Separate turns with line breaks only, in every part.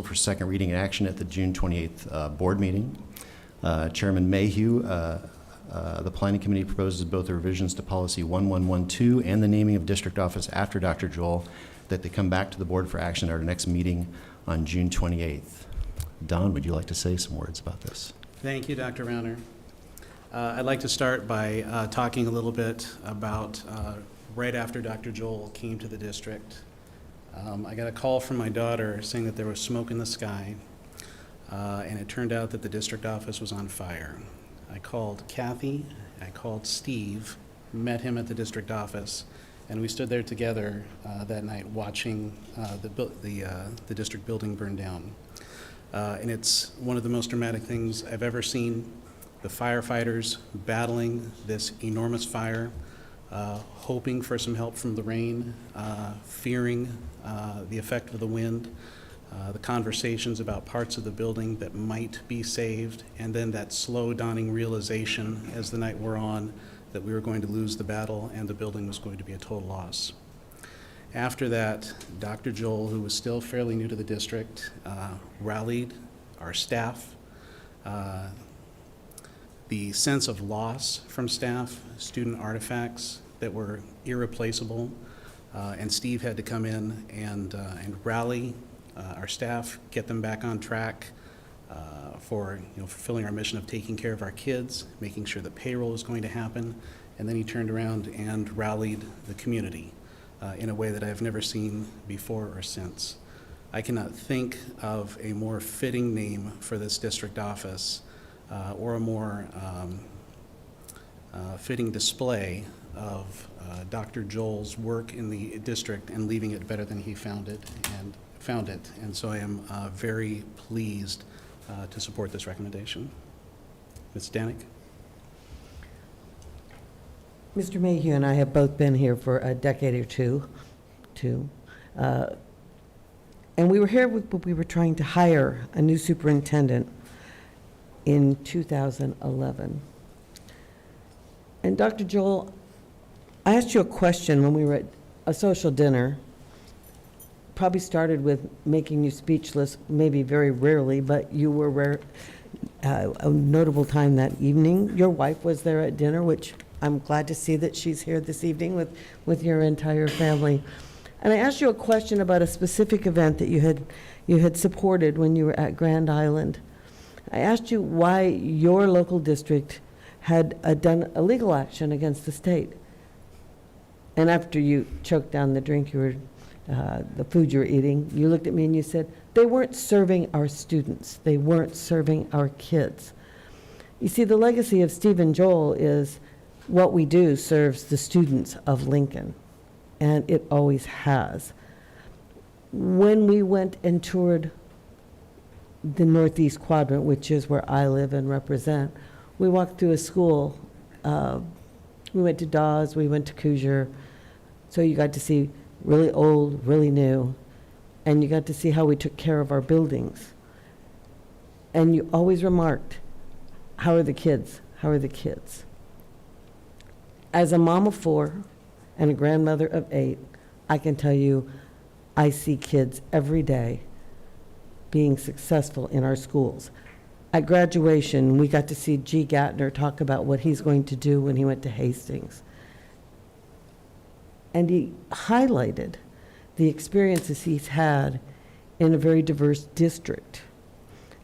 for second reading and action at the June 28th board meeting. Chairman Mayhew, the Planning Committee proposes both the revisions to Policy 1112 and the naming of district office after Dr. Joel, that they come back to the board for action at our next meeting on June 28th. Don, would you like to say some words about this?
Thank you, Dr. Rauner. I'd like to start by talking a little bit about right after Dr. Joel came to the district. I got a call from my daughter saying that there was smoke in the sky, and it turned out that the district office was on fire. I called Kathy, I called Steve, met him at the district office, and we stood there together that night watching the district building burn down. And it's one of the most dramatic things I've ever seen. The firefighters battling this enormous fire, hoping for some help from the rain, fearing the effect of the wind, the conversations about parts of the building that might be saved, and then that slow dawning realization as the night wore on that we were going to lose the battle and the building was going to be a total loss. After that, Dr. Joel, who was still fairly new to the district, rallied our staff. The sense of loss from staff, student artifacts that were irreplaceable, and Steve had to come in and rally our staff, get them back on track for fulfilling our mission of taking care of our kids, making sure that payroll was going to happen, and then he turned around and rallied the community in a way that I have never seen before or since. I cannot think of a more fitting name for this district office or a more fitting display of Dr. Joel's work in the district and leaving it better than he found it. And so I am very pleased to support this recommendation. Ms. Danik?
Mr. Mayhew and I have both been here for a decade or two. And we were here, we were trying to hire a new superintendent in 2011. And Dr. Joel, I asked you a question when we were at a social dinner. Probably started with making you speechless, maybe very rarely, but you were a notable time that evening. Your wife was there at dinner, which I'm glad to see that she's here this evening with your entire family. And I asked you a question about a specific event that you had supported when you were at Grand Island. I asked you why your local district had done a legal action against the state. And after you choked down the drink the food you were eating, you looked at me and you said, they weren't serving our students. They weren't serving our kids. You see, the legacy of Stephen Joel is what we do serves the students of Lincoln, and it always has. When we went and toured the Northeast Quadrant, which is where I live and represent, we walked through a school. We went to Dawes, we went to Coosier, so you got to see really old, really new, and you got to see how we took care of our buildings. And you always remarked, how are the kids? How are the kids? As a mom of 4 and a grandmother of 8, I can tell you I see kids every day being successful in our schools. At graduation, we got to see G. Gattner talk about what he's going to do when he went to Hastings. And he highlighted the experiences he's had in a very diverse district.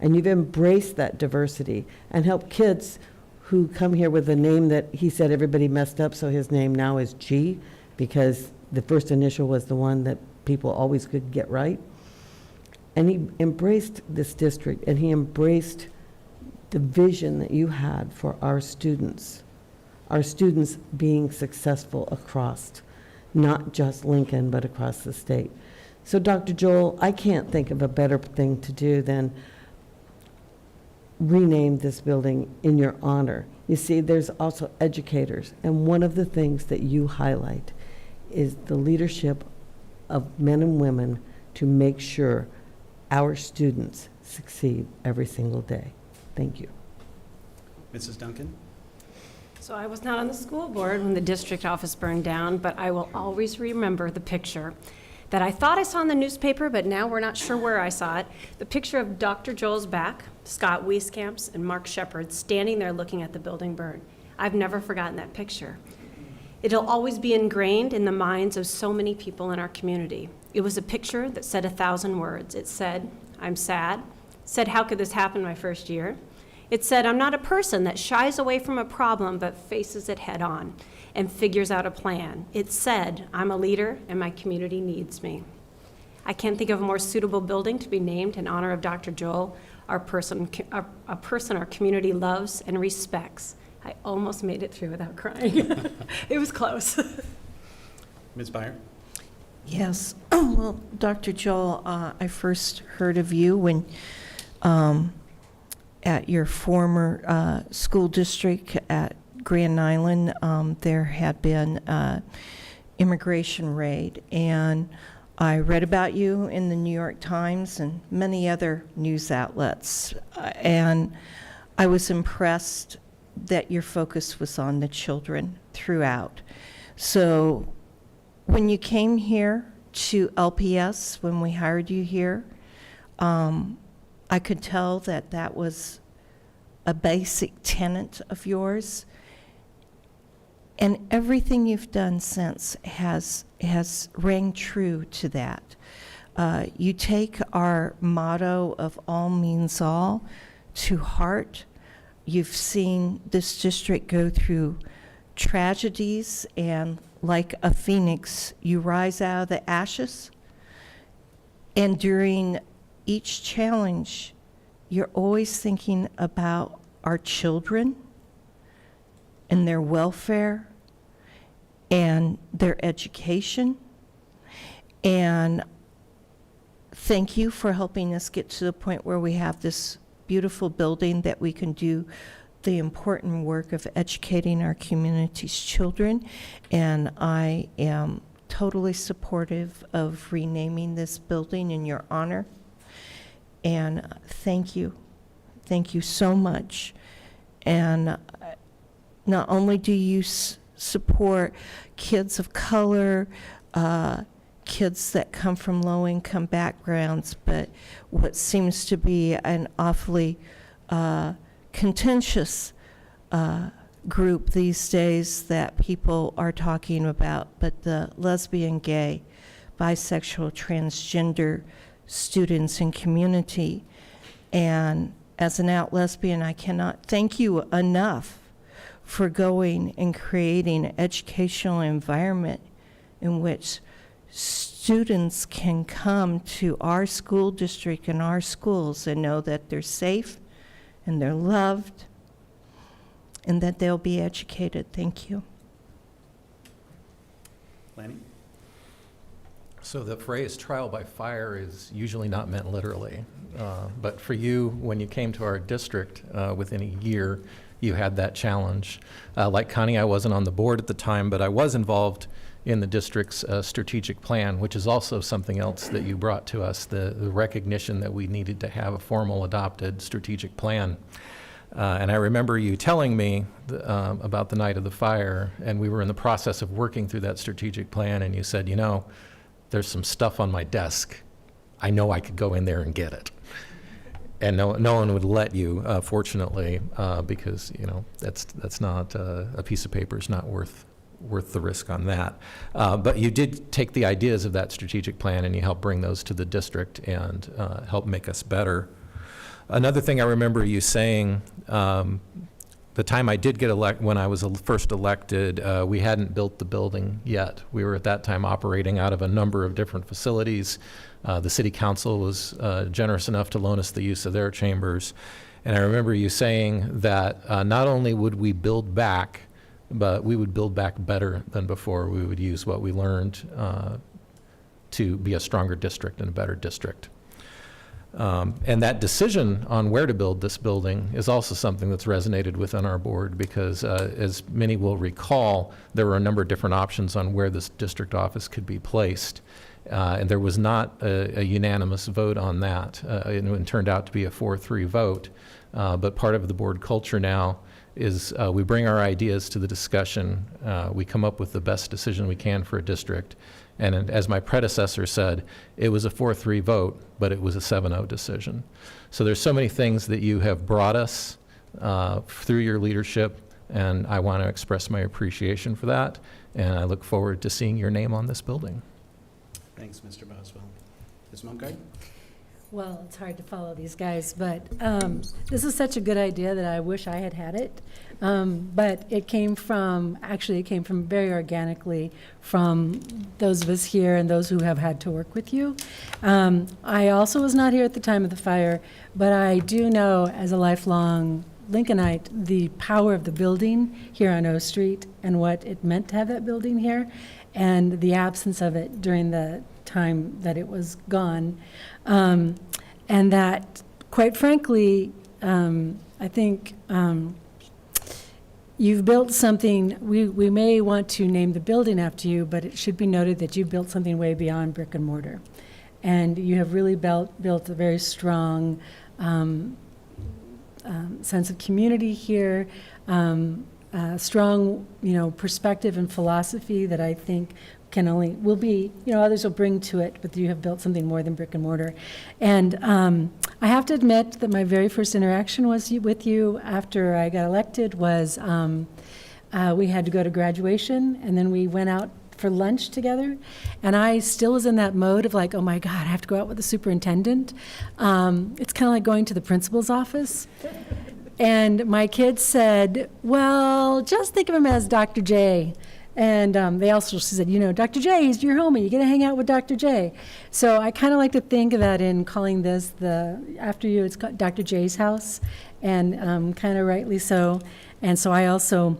And you've embraced that diversity and helped kids who come here with a name that he said everybody messed up, so his name now is G, because the first initial was the one that people always could get right. And he embraced this district, and he embraced the vision that you had for our students being successful across, not just Lincoln, but across the state. So Dr. Joel, I can't think of a better thing to do than rename this building in your honor. You see, there's also educators, and one of the things that you highlight is the leadership of men and women to make sure our students succeed every single day. Thank you.
Mrs. Duncan?
So I was not on the school board when the district office burned down, but I will always remember the picture. that I thought I saw in the newspaper, but now we're not sure where I saw it. The picture of Dr. Joel's back, Scott Wieskamps, and Mark Shepard standing there looking at the building burn. I've never forgotten that picture. It'll always be ingrained in the minds of so many people in our community. It was a picture that said 1,000 words. It said, "I'm sad." It said, "How could this happen my first year?" It said, "I'm not a person that shies away from a problem but faces it head on and figures out a plan." It said, "I'm a leader and my community needs me." I can't think of a more suitable building to be named in honor of Dr. Joel, a person our community loves and respects. I almost made it through without crying. It was close.
Ms. Byer?
Yes. Well, Dr. Joel, I first heard of you when at your former school district at Grand Island, there had been an immigration raid, and I read about you in the New York Times and many other news outlets, and I was impressed that your focus was on the children throughout. So when you came here to LPS, when we hired you here, I could tell that that was a basic tenet of yours. And everything you've done since has rang true to that. You take our motto of all means all to heart. You've seen this district go through tragedies, and like a phoenix, you rise out of the ashes. And during each challenge, you're always thinking about our children and their welfare and their education. And thank you for helping us get to the point where we have this beautiful building that we can do the important work of educating our community's children. And I am totally supportive of renaming this building in your honor. And thank you. Thank you so much. And not only do you support kids of color, kids that come from low-income backgrounds, but what seems to be an awfully contentious group these days that people are talking about, but the lesbian, gay, bisexual, transgender students and community. And as an out lesbian, I cannot thank you enough for going and creating an educational environment in which students can come to our school district and our schools and know that they're safe and they're loved and that they'll be educated. Thank you.
Lanny?
So the phrase trial by fire is usually not meant literally. But for you, when you came to our district within a year, you had that challenge. Like Connie, I wasn't on the board at the time, but I was involved in the district's strategic plan, which is also something else that you brought to us, the recognition that we needed to have a formal adopted strategic plan. And I remember you telling me about the night of the fire, and we were in the process of working through that strategic plan, and you said, you know, there's some stuff on my desk. I know I could go in there and get it. And no one would let you, fortunately, because you know that's not a piece of paper is not worth the risk on that. But you did take the ideas of that strategic plan and you helped bring those to the district and help make us better. Another thing I remember you saying, the time I did get elected, when I was first elected, we hadn't built the building yet. We were at that time operating out of a number of different facilities. The city council was generous enough to loan us the use of their chambers. And I remember you saying that not only would we build back, but we would build back better than before. We would use what we learned to be a stronger district and a better district. And that decision on where to build this building is also something that's resonated within our board because, as many will recall, there were a number of different options on where this district office could be placed. And there was not a unanimous vote on that. It turned out to be a 4-3 vote. But part of the board culture now is we bring our ideas to the discussion. We come up with the best decision we can for a district. And as my predecessor said, it was a 4-3 vote, but it was a 7-0 decision. So there's so many things that you have brought us through your leadership, and I want to express my appreciation for that. And I look forward to seeing your name on this building.
Thanks, Mr. Boswell. Ms. Mumgarde?
Well, it's hard to follow these guys, but this is such a good idea that I wish I had had it. But it came from very organically from those of us here and those who have had to work with you. I also was not here at the time of the fire, but I do know as a lifelong Lincolnite the power of the building here on O Street and what it meant to have that building here and the absence of it during the time that it was gone. And that, quite frankly, I think you've built something, we may want to name the building after you, but it should be noted that you built something way beyond brick and mortar. And you have really built a very strong sense of community here, strong, perspective and philosophy that I think will be, others will bring to it, but you have built something more than brick and mortar. And I have to admit that my very first interaction with you after I got elected was we had to go to graduation, and then we went out for lunch together, and I still was in that mode of like, oh my God, I have to go out with the superintendent. It's kind of like going to the principal's office. And my kids said, well, just think of him as Dr. J. And they also said, Dr. J, he's your homie. You get to hang out with Dr. J. So I kind of like to think of that in calling this after you, it's called Dr. J's house, and kind of rightly so. And so I also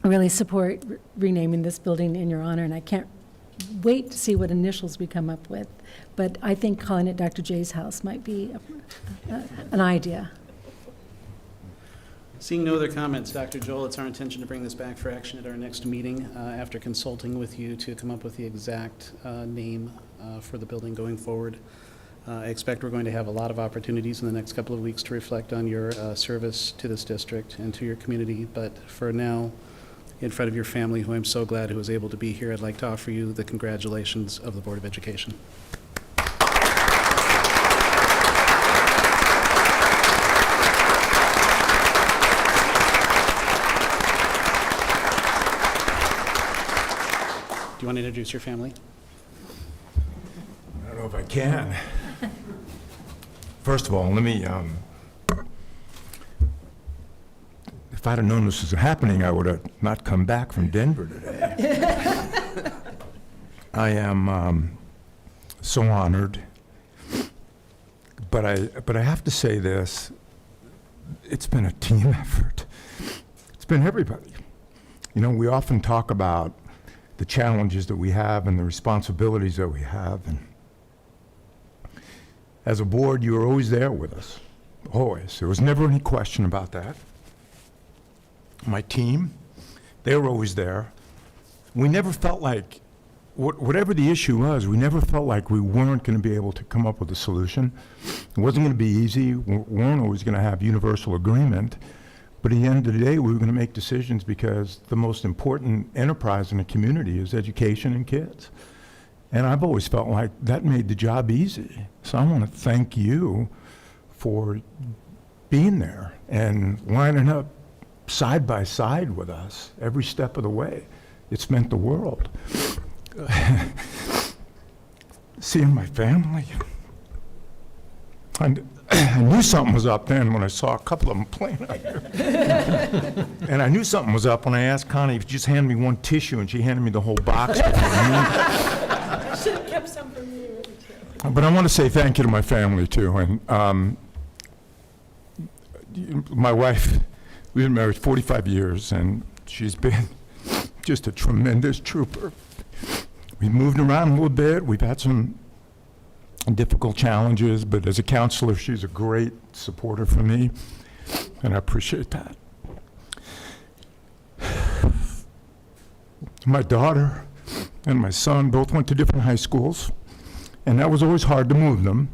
really support renaming this building in your honor, and I can't wait to see what initials we come up with. But I think calling it Dr. J's house might be an idea.
Seeing no other comments, Dr. Joel, it's our intention to bring this back for action at our next meeting after consulting with you to come up with the exact name for the building going forward. I expect we're going to have a lot of opportunities in the next couple of weeks to reflect on your service to this district and to your community. But for now, in front of your family, who I'm so glad who was able to be here, I'd like to offer you the congratulations of the Board of Education. Do you want to introduce your family?
I don't know if I can. First of all, let me, if I'd have known this was happening, I would have not come back from Denver today. I am so honored, but I have to say this, it's been a team effort. It's been everybody. We often talk about the challenges that we have and the responsibilities that we have. And as a board, you were always there with us, always. There was never any question about that. My team, they were always there. We never felt like, whatever the issue was, we never felt like we weren't going to be able to come up with a solution. It wasn't going to be easy. We weren't always going to have universal agreement. But at the end of the day, we were going to make decisions because the most important enterprise in a community is education and kids. And I've always felt like that made the job easy. So I want to thank you for being there and lining up side by side with us every step of the way. It's meant the world. Seeing my family. And I knew something was up then when I saw a couple of them playing out here. And I knew something was up when I asked Connie if she'd just hand me one tissue, and she handed me the whole box. Should have kept some for me. But I want to say thank you to my family, too. And my wife, we've been married 45 years, and she's been just a tremendous trooper. We moved around a little bit. We've had some difficult challenges, but as a counselor, she's a great supporter for me, and I appreciate that. My daughter and my son both went to different high schools, and that was always hard to move them.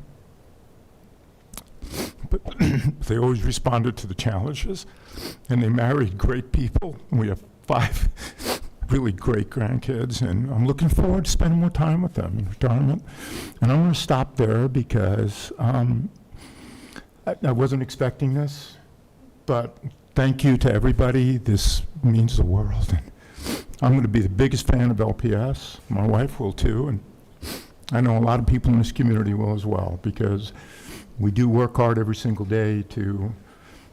but they always responded to the challenges, and they married great people. We have 5 really great grandkids, and I'm looking forward to spending more time with them in retirement. And I'm going to stop there because I wasn't expecting this, but thank you to everybody. This means the world. And I'm going to be the biggest fan of LPS. My wife will too, and I know a lot of people in this community will as well, because we do work hard every single day to,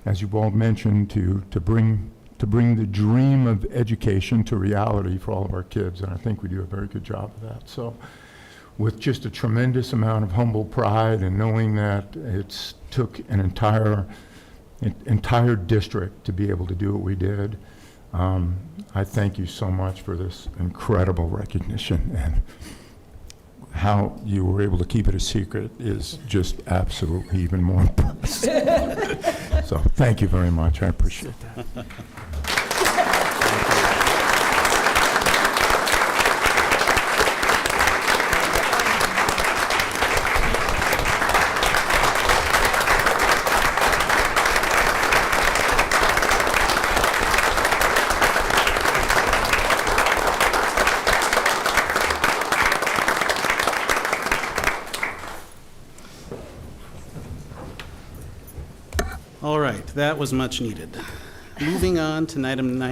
as you've all mentioned, to bring the dream of education to reality for all of our kids, and I think we do a very good job of that. So with just a tremendous amount of humble pride and knowing that it's took an entire district to be able to do what we did, I thank you so much for this incredible recognition, and how you were able to keep it a secret is just absolutely even more impressive. So thank you very much. I appreciate that.
All right, that was much needed. Moving on to item 9.